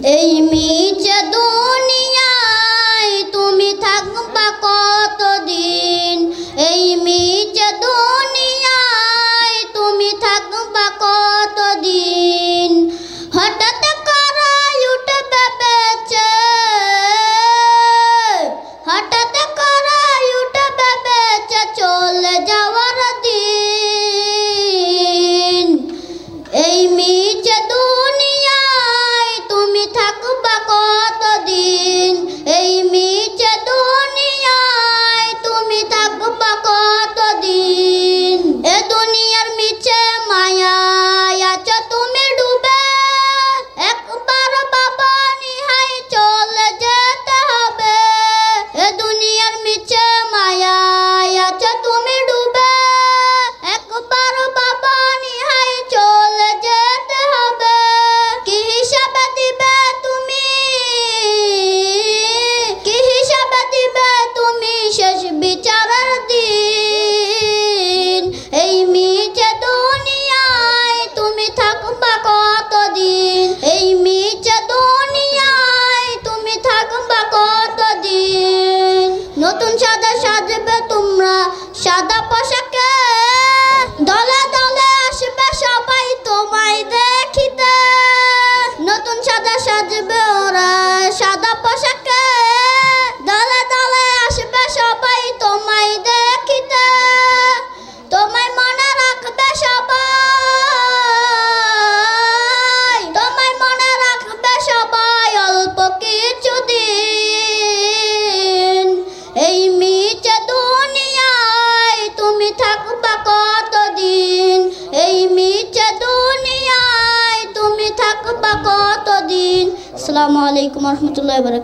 এই মিছে দুনিয়ায় তুমি থাকবা কতদিন, এই মিছে দুনিয়ায় তুমি থাকবা কতদিন। হঠাৎ করাই উঠবে বেঁচে, হঠাৎ করাই উঠবে বেঁচে চলে যাওয়ার দিন। এই মিছে দুনিয়ায় তুমি থাকবা কতদিন, এই মিছে দুনিয়ায় তুমি থাকবা কতদিন। এ দুনিয়ার মিছে মায়ায় আছো তুমি ডুবে, একবার বাবা নিহাই চলে যেতে হবে। এ দুনিয়ার মিছে মায়ায় আছো তুমি ডুবে, একবার বাবা নিহাই চলে যেতে হবে। কি হিসাবে দিবে তুমি, কি হিসাবে দিবে তুমি শেষ বিচারের দিন। এই মিছে দুনিয়ায় তুমি থাকবা কতদিন, এই মিছে দুনিয়ায় তুমি থাকবা কতদিন। নতুন সাদা সাজবে তোমরা সাদা পোশাকে, দলে দলে আসবে সবাই তোমায় দেখিতে। নতুন সাদা সাজবে ওরা সাদা পোশাকে, দলে দলে আসবে সবাই তোমায় দেখিতে। তোমায় মনে রাখবে সবাই, তোমায় মনে রাখবে সবাই অল্প কিছুদিন। এই মিছে দুনিয়ায় তুমি থাকবা কতদিন, এই মিছে দুনিয়ায় তুমি থাকবা কতদিন। আসসালামু আলাইকুম ওয়া রাহমাতুল্লাহি ওয়া বারাকাতুহু।